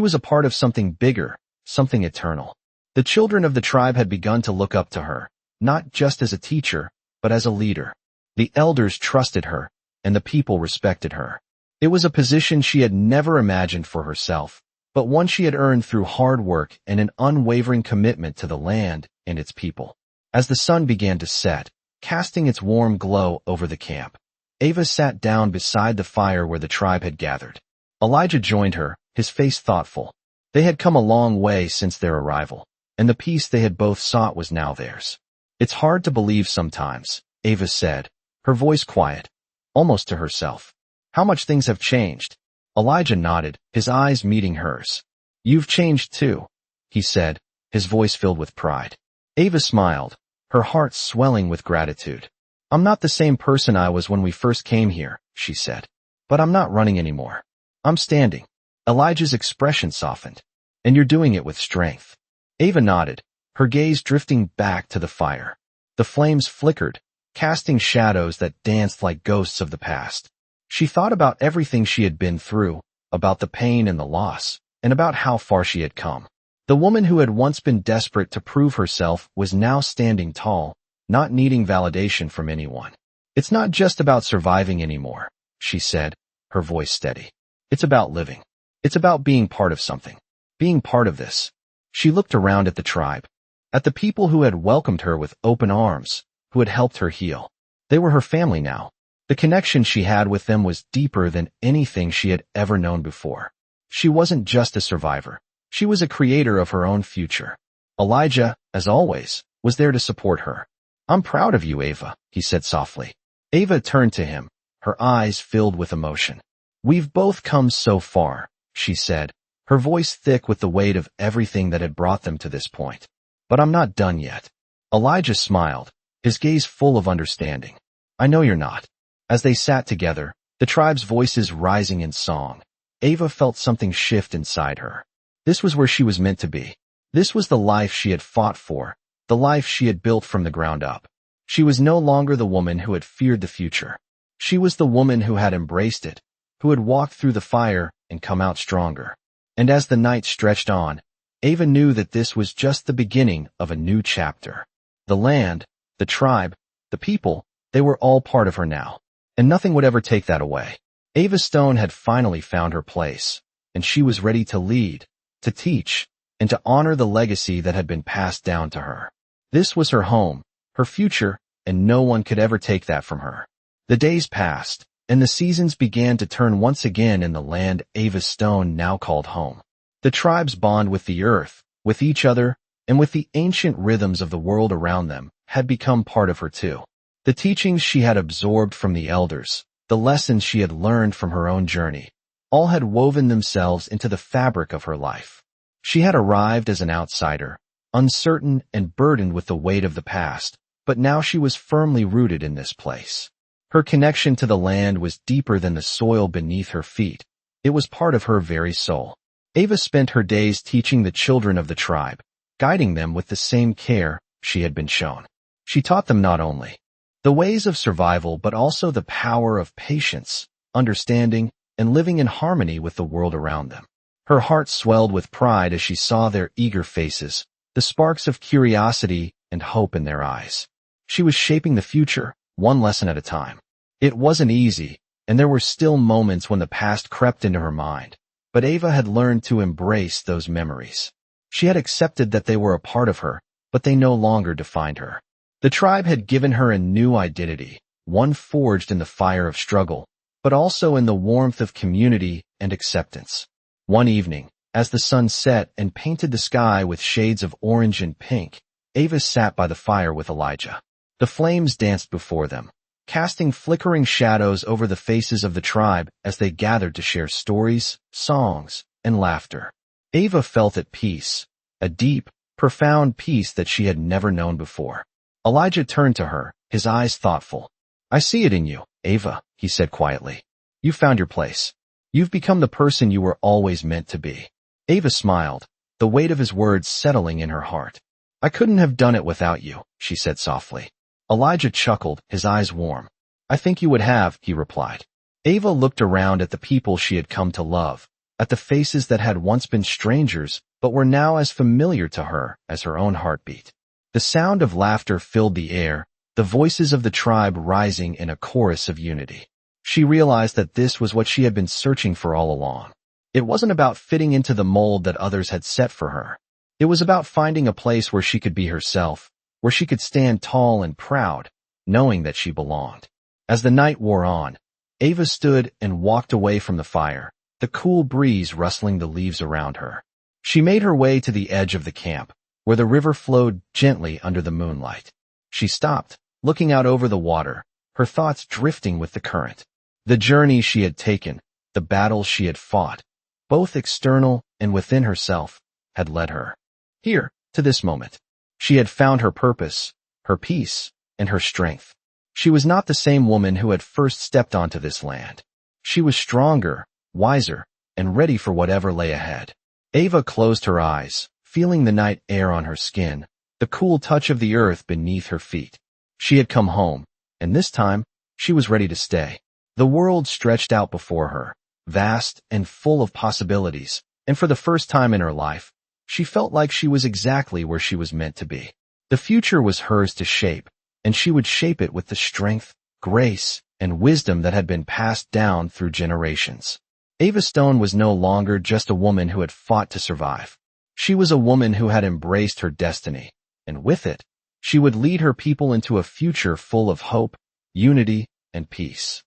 was a part of something bigger, something eternal. The children of the tribe had begun to look up to her, not just as a teacher, but as a leader. The elders trusted her, and the people respected her. It was a position she had never imagined for herself, but one she had earned through hard work and an unwavering commitment to the land and its people. As the sun began to set, casting its warm glow over the camp, Ava sat down beside the fire where the tribe had gathered. Elijah joined her, his face thoughtful. They had come a long way since their arrival, and the peace they had both sought was now theirs. "It's hard to believe sometimes," Ava said, her voice quiet, almost to herself. "How much things have changed." Elijah nodded, his eyes meeting hers. "You've changed too," he said, his voice filled with pride. Ava smiled, her heart swelling with gratitude. "I'm not the same person I was when we first came here," she said. "But I'm not running anymore. I'm standing." Elijah's expression softened. "And you're doing it with strength." Ava nodded, her gaze drifting back to the fire. The flames flickered, casting shadows that danced like ghosts of the past. She thought about everything she had been through, about the pain and the loss, and about how far she had come. The woman who had once been desperate to prove herself was now standing tall, not needing validation from anyone. "It's not just about surviving anymore," she said, her voice steady. "It's about living. It's about being part of something. Being part of this." She looked around at the tribe, at the people who had welcomed her with open arms, who had helped her heal. They were her family now. The connection she had with them was deeper than anything she had ever known before. She wasn't just a survivor. She was a creator of her own future. Elijah, as always, was there to support her. "I'm proud of you, Ava," he said softly. Ava turned to him, her eyes filled with emotion. "We've both come so far," she said, her voice thick with the weight of everything that had brought them to this point. "But I'm not done yet." Elijah smiled, his gaze full of understanding. "I know you're not." As they sat together, the tribe's voices rising in song, Ava felt something shift inside her. This was where she was meant to be. This was the life she had fought for, the life she had built from the ground up. She was no longer the woman who had feared the future. She was the woman who had embraced it, who had walked through the fire and come out stronger. And as the night stretched on, Ava knew that this was just the beginning of a new chapter. The land, the tribe, the people, they were all part of her now, and nothing would ever take that away. Ava Stone had finally found her place, and she was ready to lead, to teach, and to honor the legacy that had been passed down to her. This was her home, her future, and no one could ever take that from her. The days passed, and the seasons began to turn once again in the land Ava Stone now called home. The tribe's bond with the earth, with each other, and with the ancient rhythms of the world around them had become part of her too. The teachings she had absorbed from the elders, the lessons she had learned from her own journey, all had woven themselves into the fabric of her life. She had arrived as an outsider, uncertain and burdened with the weight of the past, but now she was firmly rooted in this place. Her connection to the land was deeper than the soil beneath her feet. It was part of her very soul. Ava spent her days teaching the children of the tribe, guiding them with the same care she had been shown. She taught them not only the ways of survival but also the power of patience, understanding, and living in harmony with the world around them. Her heart swelled with pride as she saw their eager faces, the sparks of curiosity and hope in their eyes. She was shaping the future, one lesson at a time. It wasn't easy, and there were still moments when the past crept into her mind, but Ava had learned to embrace those memories. She had accepted that they were a part of her, but they no longer defined her. The tribe had given her a new identity, one forged in the fire of struggle, but also in the warmth of community and acceptance. One evening, as the sun set and painted the sky with shades of orange and pink, Ava sat by the fire with Elijah. The flames danced before them, casting flickering shadows over the faces of the tribe as they gathered to share stories, songs, and laughter. Ava felt at peace, a deep, profound peace that she had never known before. Elijah turned to her, his eyes thoughtful. "I see it in you, Ava," he said quietly. "You found your place. You've become the person you were always meant to be." Ava smiled, the weight of his words settling in her heart. "I couldn't have done it without you," she said softly. Elijah chuckled, his eyes warm. "I think you would have," he replied. Ava looked around at the people she had come to love, at the faces that had once been strangers but were now as familiar to her as her own heartbeat. The sound of laughter filled the air, the voices of the tribe rising in a chorus of unity. She realized that this was what she had been searching for all along. It wasn't about fitting into the mold that others had set for her. It was about finding a place where she could be herself, where she could stand tall and proud, knowing that she belonged. As the night wore on, Ava stood and walked away from the fire, the cool breeze rustling the leaves around her. She made her way to the edge of the camp, where the river flowed gently under the moonlight. She stopped, looking out over the water, her thoughts drifting with the current. The journey she had taken, the battles she had fought, both external and within herself, had led her here, to this moment. She had found her purpose, her peace, and her strength. She was not the same woman who had first stepped onto this land. She was stronger, wiser, and ready for whatever lay ahead. Ava closed her eyes, feeling the night air on her skin, the cool touch of the earth beneath her feet. She had come home, and this time, she was ready to stay. The world stretched out before her, vast and full of possibilities, and for the first time in her life, she felt like she was exactly where she was meant to be. The future was hers to shape, and she would shape it with the strength, grace, and wisdom that had been passed down through generations. Ava Stone was no longer just a woman who had fought to survive. She was a woman who had embraced her destiny, and with it, she would lead her people into a future full of hope, unity, and peace.